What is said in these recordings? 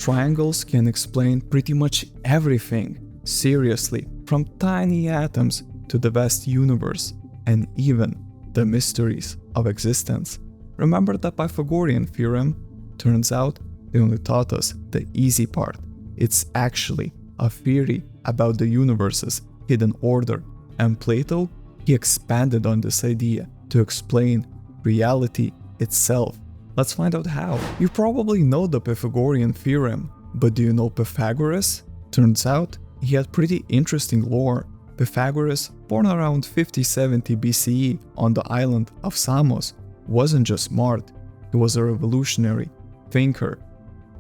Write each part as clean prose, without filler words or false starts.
Triangles can explain pretty much everything, seriously, from tiny atoms to the vast universe, and even the mysteries of existence. Remember the Pythagorean theorem? Turns out they only taught us the easy part. It's actually a theory about the universe's hidden order, and Plato, he expanded on this idea to explain reality itself. Let's find out how. You probably know the Pythagorean theorem, but do you know Pythagoras? Turns out he had pretty interesting lore. Pythagoras, born around 50-70 BCE on the island of Samos, wasn't just smart, he was a revolutionary thinker.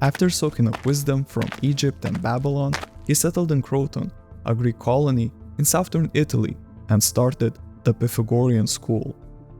After soaking up wisdom from Egypt and Babylon, he settled in Croton, a Greek colony in southern Italy, and started the Pythagorean school.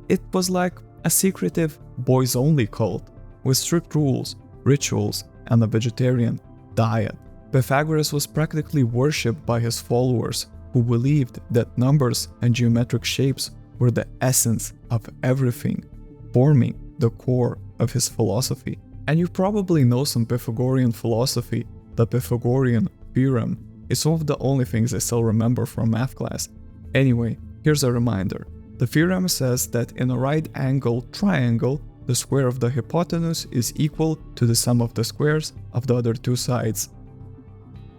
It was like a secretive, boys-only cult, with strict rules, rituals, and a vegetarian diet. Pythagoras was practically worshipped by his followers, who believed that numbers and geometric shapes were the essence of everything, forming the core of his philosophy. And you probably know some Pythagorean philosophy. The Pythagorean Theorem is one of the only things I still remember from math class. Anyway, here's a reminder. The theorem says that in a right-angle triangle, the square of the hypotenuse is equal to the sum of the squares of the other two sides.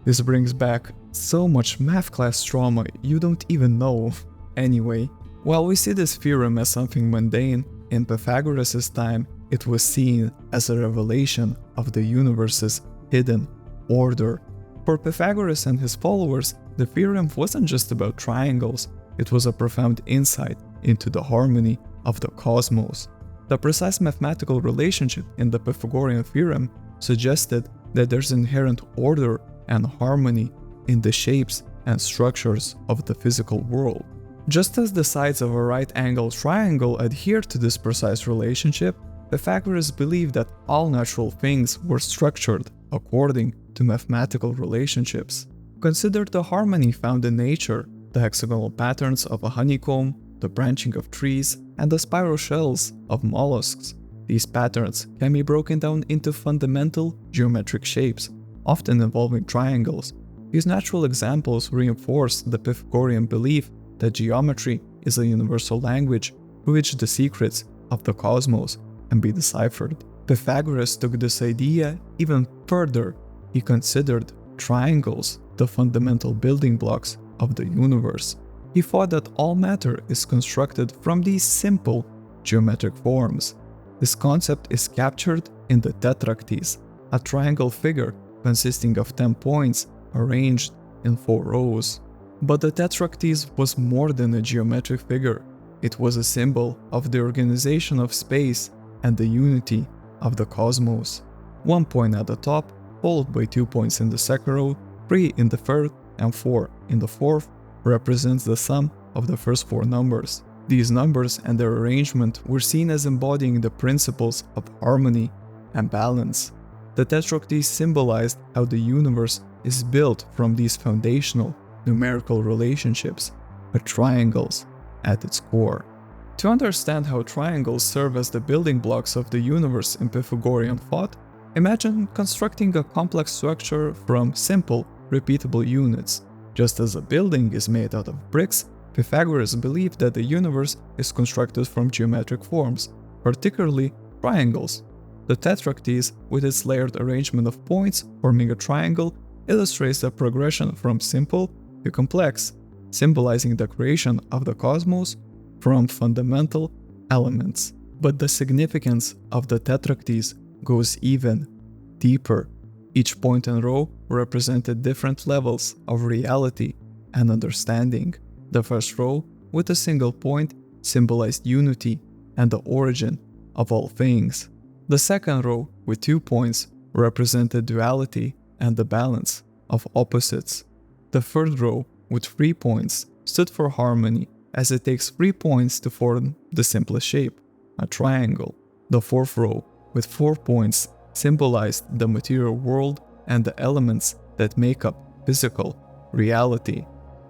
This brings back so much math class trauma you don't even know. Anyway, while we see this theorem as something mundane, in Pythagoras' time it was seen as a revelation of the universe's hidden order. For Pythagoras and his followers, the theorem wasn't just about triangles, it was a profound insight into the harmony of the cosmos. The precise mathematical relationship in the Pythagorean theorem suggested that there's inherent order and harmony in the shapes and structures of the physical world. Just as the sides of a right-angled triangle adhere to this precise relationship, Pythagoras believed that all natural things were structured according to mathematical relationships. Consider the harmony found in nature, the hexagonal patterns of a honeycomb, the branching of trees, and the spiral shells of mollusks. These patterns can be broken down into fundamental geometric shapes, often involving triangles. These natural examples reinforce the Pythagorean belief that geometry is a universal language through which the secrets of the cosmos can be deciphered. Pythagoras took this idea even further. He considered triangles the fundamental building blocks of the universe. He thought that all matter is constructed from these simple geometric forms. This concept is captured in the tetractys, a triangle figure consisting of 10 points arranged in 4 rows. But the tetractys was more than a geometric figure. It was a symbol of the organization of space and the unity of the cosmos. 1 point at the top, followed by 2 points in the second row, 3 in the third, and 4 in the fourth, represents the sum of the first 4 numbers. These numbers and their arrangement were seen as embodying the principles of harmony and balance. The tetractys symbolized how the universe is built from these foundational numerical relationships, with triangles at its core. To understand how triangles serve as the building blocks of the universe in Pythagorean thought, imagine constructing a complex structure from simple, repeatable units. Just as a building is made out of bricks, Pythagoras believed that the universe is constructed from geometric forms, particularly triangles. The tetractys, with its layered arrangement of points forming a triangle, illustrates the progression from simple to complex, symbolizing the creation of the cosmos from fundamental elements. But the significance of the tetractys goes even deeper. Each point and row represented different levels of reality and understanding. The first row, with a single point, symbolized unity and the origin of all things. The second row, with 2 points, represented duality and the balance of opposites. The third row, with 3 points, stood for harmony, as it takes 3 points to form the simplest shape, a triangle. The fourth row, with 4 points, symbolized the material world and the elements that make up physical reality.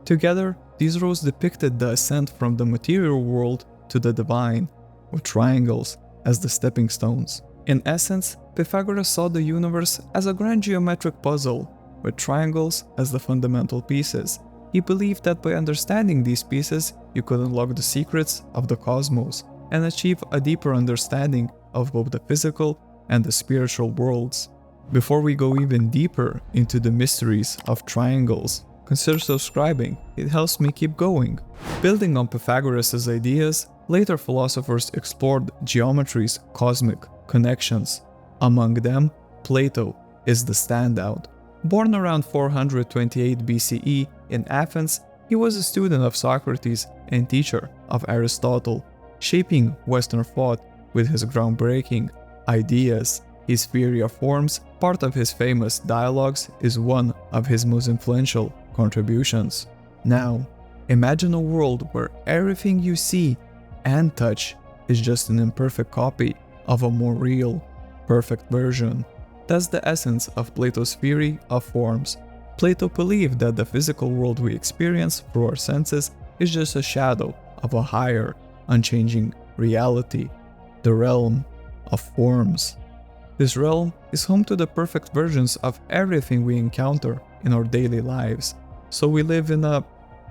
Together, these rows depicted the ascent from the material world to the divine, with triangles as the stepping stones. In essence, Pythagoras saw the universe as a grand geometric puzzle, with triangles as the fundamental pieces. He believed that by understanding these pieces, you could unlock the secrets of the cosmos and achieve a deeper understanding of both the physical and the spiritual worlds. Before we go even deeper into the mysteries of triangles, consider subscribing, it helps me keep going. Building on Pythagoras' ideas, later philosophers explored geometry's cosmic connections. Among them, Plato is the standout. Born around 428 BCE in Athens, he was a student of Socrates and teacher of Aristotle, shaping Western thought with his groundbreaking ideas. His theory of forms, part of his famous dialogues, is one of his most influential contributions. Now, imagine a world where everything you see and touch is just an imperfect copy of a more real, perfect version. That's the essence of Plato's theory of forms. Plato believed that the physical world we experience through our senses is just a shadow of a higher, unchanging reality, the realm of forms. This realm is home to the perfect versions of everything we encounter in our daily lives. So we live in a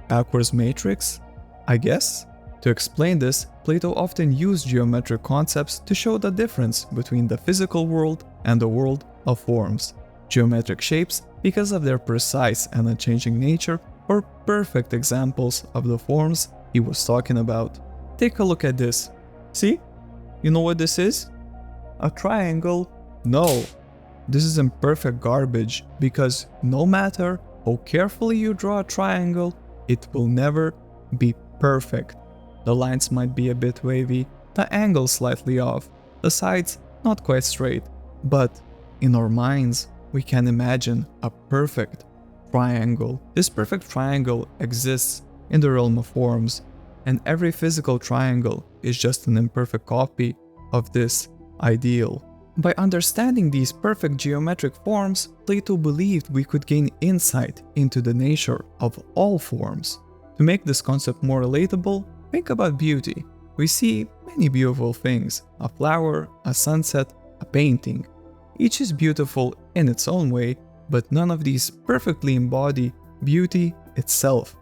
backwards matrix, I guess? To explain this, Plato often used geometric concepts to show the difference between the physical world and the world of forms. Geometric shapes, because of their precise and unchanging nature, are perfect examples of the forms he was talking about. Take a look at this. See? You know what this is? A triangle? No. This is imperfect garbage, because no matter how carefully you draw a triangle, it will never be perfect. The lines might be a bit wavy, the angle slightly off, the sides not quite straight, but in our minds, we can imagine a perfect triangle. This perfect triangle exists in the realm of forms, and every physical triangle is just an imperfect copy of this ideal. By understanding these perfect geometric forms, Plato believed we could gain insight into the nature of all forms. To make this concept more relatable, think about beauty. We see many beautiful things: a flower, a sunset, a painting. Each is beautiful in its own way, but none of these perfectly embody beauty itself.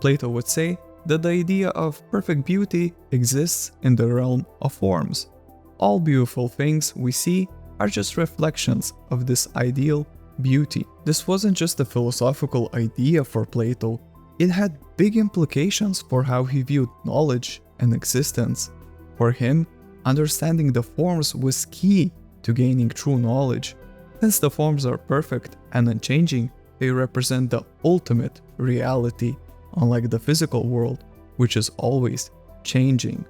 Plato would say that the idea of perfect beauty exists in the realm of forms. All beautiful things we see are just reflections of this ideal beauty. This wasn't just a philosophical idea for Plato, it had big implications for how he viewed knowledge and existence. For him, understanding the forms was key to gaining true knowledge. Since the forms are perfect and unchanging, they represent the ultimate reality, unlike the physical world, which is always changing.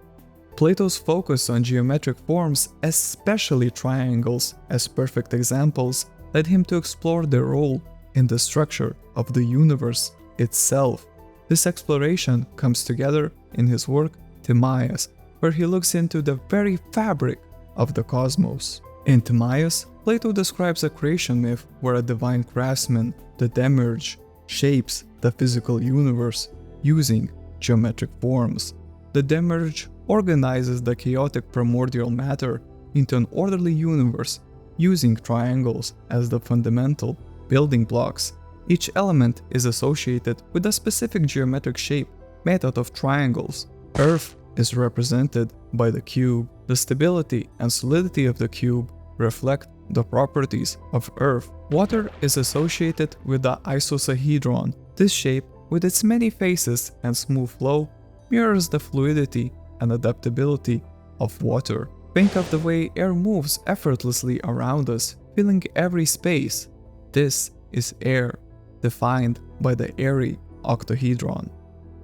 Plato's focus on geometric forms, especially triangles, as perfect examples, led him to explore their role in the structure of the universe itself. This exploration comes together in his work Timaeus, where he looks into the very fabric of the cosmos. In Timaeus, Plato describes a creation myth where a divine craftsman, the demiurge, shapes the physical universe using geometric forms. The demiurge organizes the chaotic primordial matter into an orderly universe using triangles as the fundamental building blocks. Each element is associated with a specific geometric shape made out of triangles. Earth is represented by the cube. The stability and solidity of the cube reflect the properties of Earth. Water is associated with the icosahedron. This shape, with its many faces and smooth flow, mirrors the fluidity and adaptability of water. Think of the way air moves effortlessly around us, filling every space. This is air, defined by the airy octahedron.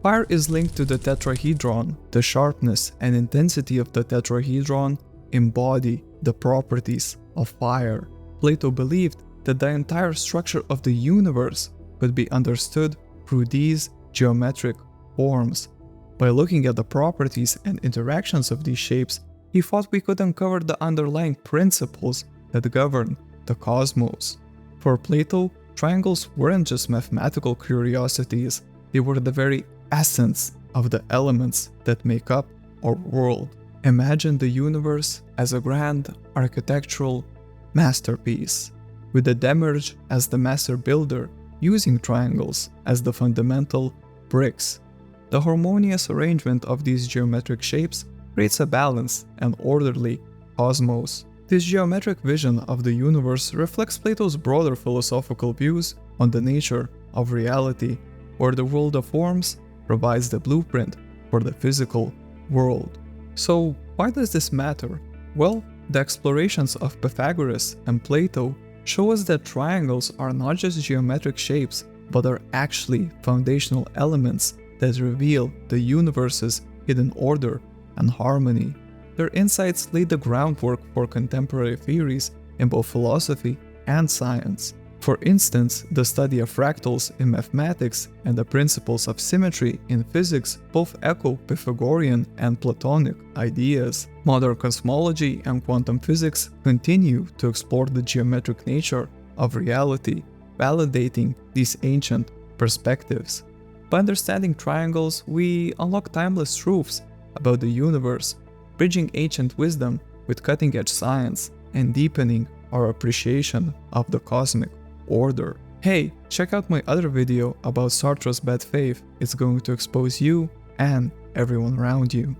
Fire is linked to the tetrahedron. The sharpness and intensity of the tetrahedron embody the properties of fire. Plato believed that the entire structure of the universe could be understood through these geometric forms. By looking at the properties and interactions of these shapes, he thought we could uncover the underlying principles that govern the cosmos. For Plato, triangles weren't just mathematical curiosities, they were the very essence of the elements that make up our world. Imagine the universe as a grand architectural masterpiece, with the Demiurge as the master builder, using triangles as the fundamental bricks. The harmonious arrangement of these geometric shapes creates a balanced and orderly cosmos. This geometric vision of the universe reflects Plato's broader philosophical views on the nature of reality, where the world of forms provides the blueprint for the physical world. So, why does this matter? Well, the explorations of Pythagoras and Plato show us that triangles are not just geometric shapes, but are actually foundational elements that reveal the universe's hidden order and harmony. Their insights laid the groundwork for contemporary theories in both philosophy and science. For instance, the study of fractals in mathematics and the principles of symmetry in physics both echo Pythagorean and Platonic ideas. Modern cosmology and quantum physics continue to explore the geometric nature of reality, validating these ancient perspectives. By understanding triangles, we unlock timeless truths about the universe, bridging ancient wisdom with cutting-edge science and deepening our appreciation of the cosmic order. Hey, check out my other video about Sartre's bad faith. It's going to expose you and everyone around you.